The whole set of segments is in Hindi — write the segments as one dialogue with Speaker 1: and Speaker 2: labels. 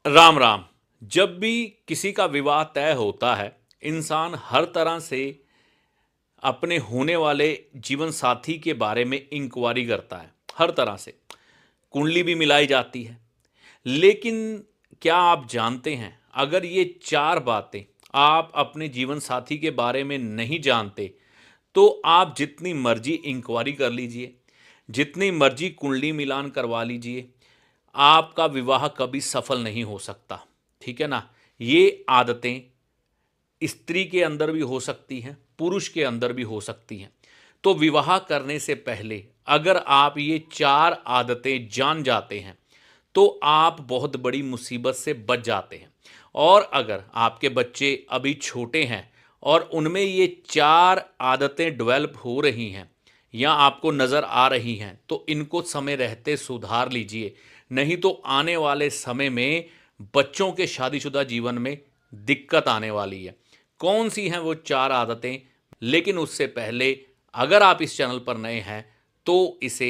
Speaker 1: राम राम। जब भी किसी का विवाह तय होता है, इंसान हर तरह से अपने होने वाले जीवन साथी के बारे में इंक्वायरी करता है। हर तरह से कुंडली भी मिलाई जाती है। लेकिन क्या आप जानते हैं, अगर ये चार बातें आप अपने जीवन साथी के बारे में नहीं जानते, तो आप जितनी मर्जी इंक्वायरी कर लीजिए, जितनी मर्जी कुंडली मिलान करवा लीजिए, आपका विवाह कभी सफल नहीं हो सकता। ठीक है ना? ये आदतें स्त्री के अंदर भी हो सकती हैं, पुरुष के अंदर भी हो सकती हैं। तो विवाह करने से पहले अगर आप ये चार आदतें जान जाते हैं, तो आप बहुत बड़ी मुसीबत से बच जाते हैं। और अगर आपके बच्चे अभी छोटे हैं और उनमें ये चार आदतें डेवलप हो रही हैं या आपको नज़र आ रही हैं, तो इनको समय रहते सुधार लीजिए। नहीं तो आने वाले समय में बच्चों के शादीशुदा जीवन में दिक्कत आने वाली है। कौन सी हैं वो चार आदतें? लेकिन उससे पहले अगर आप इस चैनल पर नए हैं तो इसे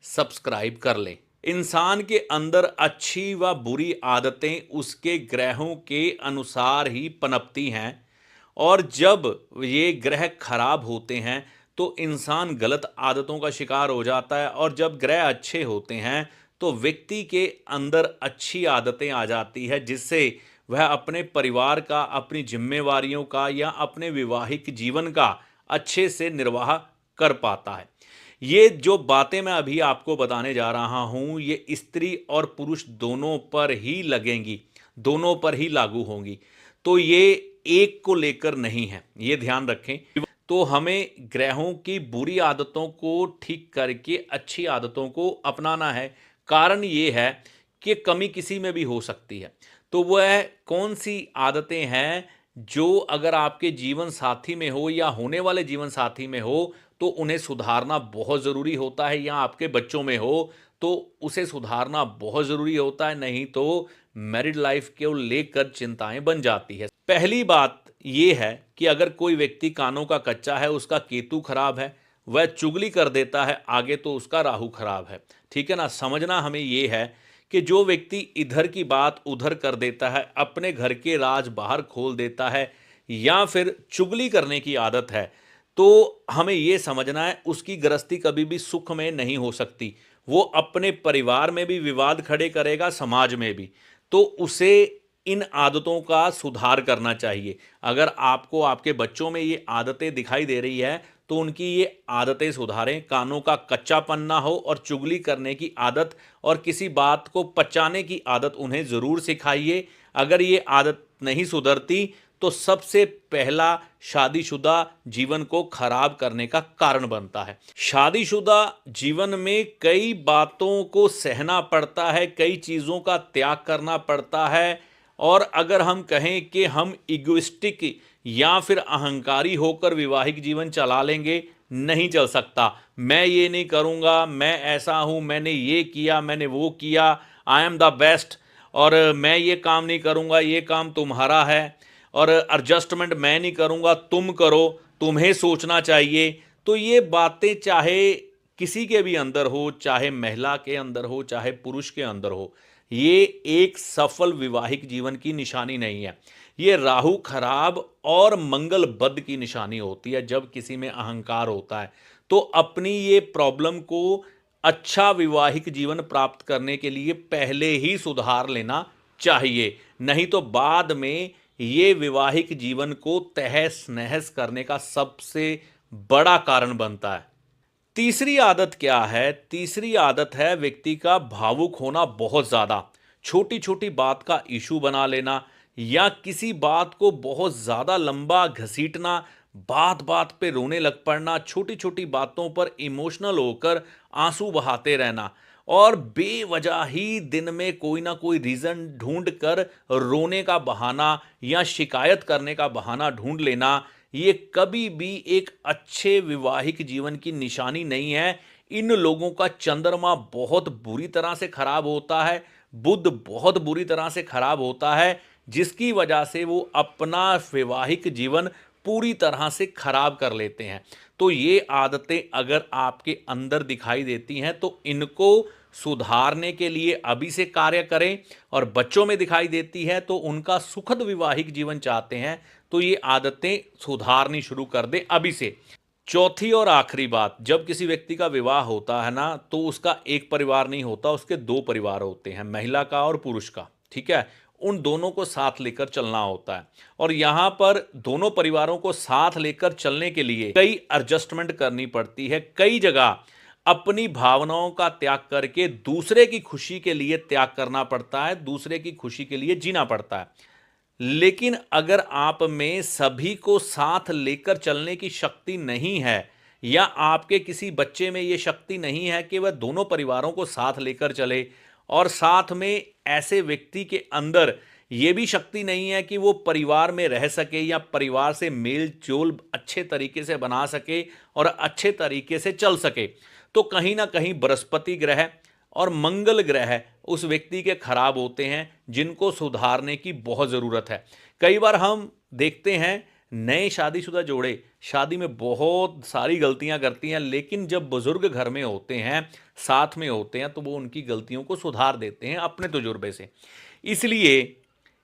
Speaker 1: सब्सक्राइब कर लें। इंसान के अंदर अच्छी व बुरी आदतें उसके ग्रहों के अनुसार ही पनपती हैं, और जब ये ग्रह खराब होते हैं तो इंसान गलत आदतों का शिकार हो जाता है, और जब ग्रह अच्छे होते हैं तो व्यक्ति के अंदर अच्छी आदतें आ जाती है, जिससे वह अपने परिवार का, अपनी जिम्मेवारियों का या अपने वैवाहिक जीवन का अच्छे से निर्वाह कर पाता है। ये जो बातें मैं अभी आपको बताने जा रहा हूँ, ये स्त्री और पुरुष दोनों पर ही लगेंगी, दोनों पर ही लागू होंगी। तो ये एक को लेकर नहीं है, ये ध्यान रखें। तो हमें ग्रहों की बुरी आदतों को ठीक करके अच्छी आदतों को अपनाना है। कारण ये है कि कमी किसी में भी हो सकती है। तो वह कौन सी आदतें हैं जो अगर आपके जीवन साथी में हो या होने वाले जीवन साथी में हो तो उन्हें सुधारना बहुत ज़रूरी होता है, या आपके बच्चों में हो तो उसे सुधारना बहुत ज़रूरी होता है। नहीं तो मैरिड लाइफ को लेकर चिंताएं बन जाती है। पहली बात यह है कि अगर कोई व्यक्ति कानों का कच्चा है, उसका केतु खराब है, वह चुगली कर देता है आगे, तो उसका राहु खराब है। ठीक है ना? समझना हमें यह है कि जो व्यक्ति इधर की बात उधर कर देता है, अपने घर के राज बाहर खोल देता है, या फिर चुगली करने की आदत है, तो हमें यह समझना है उसकी गृहस्थी कभी भी सुख में नहीं हो सकती। वो अपने परिवार में भी विवाद खड़े करेगा, समाज में भी। तो उसे इन आदतों का सुधार करना चाहिए। अगर आपको आपके बच्चों में ये आदतें दिखाई दे रही है तो उनकी ये आदतें सुधारें। कानों का कच्चापन ना हो और चुगली करने की आदत और किसी बात को पचाने की आदत उन्हें ज़रूर सिखाइए। अगर ये आदत नहीं सुधरती तो सबसे पहला शादीशुदा जीवन को खराब करने का कारण बनता है। शादीशुदा जीवन में कई बातों को सहना पड़ता है, कई चीज़ों का त्याग करना पड़ता है। और अगर हम कहें कि हम इगोइस्टिक या फिर अहंकारी होकर वैवाहिक जीवन चला लेंगे, नहीं चल सकता। मैं ये नहीं करूँगा, मैं ऐसा हूँ, मैंने ये किया, मैंने वो किया, आई एम द बेस्ट, और मैं ये काम नहीं करूँगा, ये काम तुम्हारा है, और एडजस्टमेंट मैं नहीं करूँगा, तुम करो, तुम्हें सोचना चाहिए। तो ये बातें चाहे किसी के भी अंदर हो, चाहे महिला के अंदर हो, चाहे पुरुष के अंदर हो, ये एक सफल वैवाहिक जीवन की निशानी नहीं है। ये राहु खराब और मंगल बद की निशानी होती है। जब किसी में अहंकार होता है तो अपनी ये प्रॉब्लम को अच्छा वैवाहिक जीवन प्राप्त करने के लिए पहले ही सुधार लेना चाहिए। नहीं तो बाद में ये वैवाहिक जीवन को तहस नहस करने का सबसे बड़ा कारण बनता है। तीसरी आदत क्या है? तीसरी आदत है व्यक्ति का भावुक होना बहुत ज़्यादा। छोटी छोटी बात का इशू बना लेना, या किसी बात को बहुत ज़्यादा लंबा घसीटना, बात बात पे रोने लग पड़ना, छोटी छोटी बातों पर इमोशनल होकर आंसू बहाते रहना, और बेवजह ही दिन में कोई ना कोई रीज़न ढूंढ कर रोने का बहाना या शिकायत करने का बहाना ढूंढ लेना, ये कभी भी एक अच्छे वैवाहिक जीवन की निशानी नहीं है। इन लोगों का चंद्रमा बहुत बुरी तरह से खराब होता है, बुध बहुत बुरी तरह से खराब होता है, जिसकी वजह से वो अपना वैवाहिक जीवन पूरी तरह से खराब कर लेते हैं। तो ये आदतें अगर आपके अंदर दिखाई देती हैं तो इनको सुधारने के लिए अभी से कार्य करें और बच्चों में दिखाई देती है तो उनका सुखद वैवाहिक जीवन चाहते हैं तो ये आदतें सुधारनी शुरू कर दें अभी से। चौथी और आखिरी बात, जब किसी व्यक्ति का विवाह होता है ना, तो उसका एक परिवार नहीं होता, उसके दो परिवार होते हैं, महिला का और पुरुष का। ठीक है, उन दोनों को साथ लेकर चलना होता है और यहाँ पर दोनों परिवारों को साथ लेकर चलने के लिए कई एडजस्टमेंट करनी पड़ती है। कई जगह अपनी भावनाओं का त्याग करके दूसरे की खुशी के लिए त्याग करना पड़ता है, दूसरे की खुशी के लिए जीना पड़ता है। लेकिन अगर आप में सभी को साथ लेकर चलने की शक्ति नहीं है या आपके किसी बच्चे में यह शक्ति नहीं है कि वह दोनों परिवारों को साथ लेकर चले, और साथ में ऐसे व्यक्ति के अंदर यह भी शक्ति नहीं है कि वो परिवार में रह सके या परिवार से मेल जोल अच्छे तरीके से बना सके और अच्छे तरीके से चल सके, तो कहीं ना कहीं बृहस्पति ग्रह और मंगल ग्रह उस व्यक्ति के खराब होते हैं, जिनको सुधारने की बहुत ज़रूरत है। कई बार हम देखते हैं नए शादीशुदा जोड़े शादी में बहुत सारी गलतियां करती हैं, लेकिन जब बुजुर्ग घर में होते हैं, साथ में होते हैं, तो वो उनकी गलतियों को सुधार देते हैं अपने तजुर्बे से। इसलिए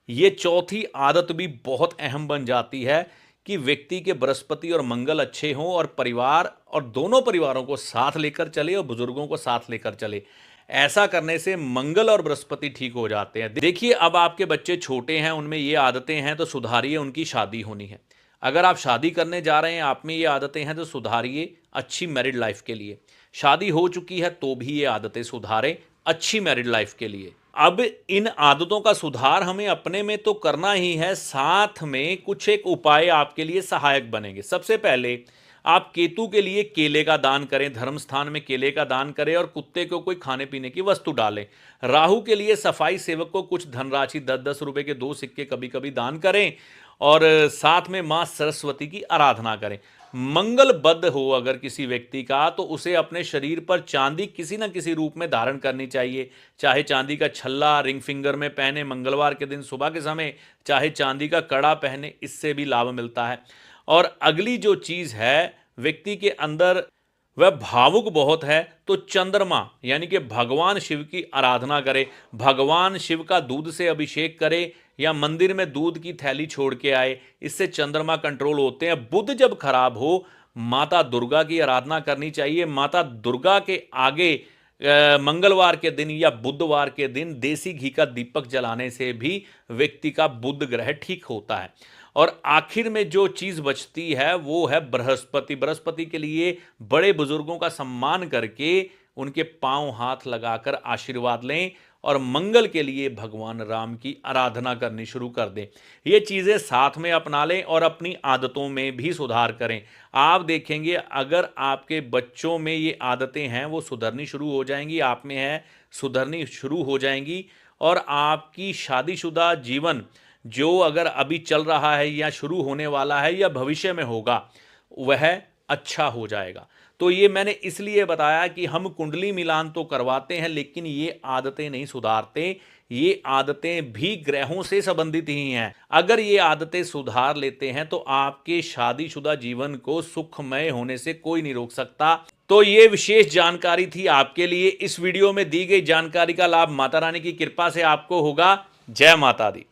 Speaker 1: ये चौथी आदत भी बहुत अहम बन जाती है कि व्यक्ति के बृहस्पति और मंगल अच्छे हों और परिवार और दोनों परिवारों को साथ लेकर चले और बुजुर्गों को साथ लेकर चले। ऐसा करने से मंगल और बृहस्पति ठीक हो जाते हैं। देखिए, अब आपके बच्चे छोटे हैं, उनमें ये आदतें हैं तो सुधारिए, उनकी शादी होनी है। अगर आप शादी करने जा रहे हैं, आप में ये आदतें हैं तो सुधारिए अच्छी मैरिड लाइफ के लिए। शादी हो चुकी है तो भी ये आदतें सुधारें अच्छी मैरिड लाइफ के लिए। अब इन आदतों का सुधार हमें अपने में तो करना ही है, साथ में कुछ एक उपाय आपके लिए सहायक बनेंगे। सबसे पहले आप केतु के लिए केले का दान करें, धर्म स्थान में केले का दान करें और कुत्ते को कोई खाने पीने की वस्तु डालें। राहु के लिए सफाई सेवक को कुछ धनराशि 10-10 रुपए के 2 सिक्के कभी कभी दान करें और साथ में मां सरस्वती की आराधना करें। मंगल बद्ध हो अगर किसी व्यक्ति का, तो उसे अपने शरीर पर चांदी किसी न किसी रूप में धारण करनी चाहिए, चाहे चांदी का छल्ला रिंग फिंगर में पहने मंगलवार के दिन सुबह के समय, चाहे चांदी का कड़ा पहने, इससे भी लाभ मिलता है। और अगली जो चीज़ है, व्यक्ति के अंदर वह भावुक बहुत है तो चंद्रमा यानी कि भगवान शिव की आराधना करे, भगवान शिव का दूध से अभिषेक करे या मंदिर में दूध की थैली छोड़ के आए, इससे चंद्रमा कंट्रोल होते हैं। बुध जब खराब हो, माता दुर्गा की आराधना करनी चाहिए। माता दुर्गा के आगे मंगलवार के दिन या बुधवार के दिन देसी घी का दीपक जलाने से भी व्यक्ति का बुध ग्रह ठीक होता है। और आखिर में जो चीज बचती है वो है बृहस्पति। बृहस्पति के लिए बड़े बुजुर्गों का सम्मान करके उनके पांव हाथ लगाकर आशीर्वाद लें और मंगल के लिए भगवान राम की आराधना करनी शुरू कर दें। ये चीज़ें साथ में अपना लें और अपनी आदतों में भी सुधार करें। आप देखेंगे अगर आपके बच्चों में ये आदतें हैं वो सुधरनी शुरू हो जाएंगी, आप में है सुधरनी शुरू हो जाएंगी और आपकी शादीशुदा जीवन जो अगर अभी चल रहा है या शुरू होने वाला है या भविष्य में होगा, वह अच्छा हो जाएगा। तो ये मैंने इसलिए बताया कि हम कुंडली मिलान तो करवाते हैं लेकिन ये आदतें नहीं सुधारते। ये आदतें भी ग्रहों से संबंधित ही हैं। अगर ये आदतें सुधार लेते हैं तो आपके शादीशुदा जीवन को सुखमय होने से कोई नहीं रोक सकता। तो ये विशेष जानकारी थी आपके लिए। इस वीडियो में दी गई जानकारी का लाभ माता रानी की कृपा से आपको होगा। जय माता दी।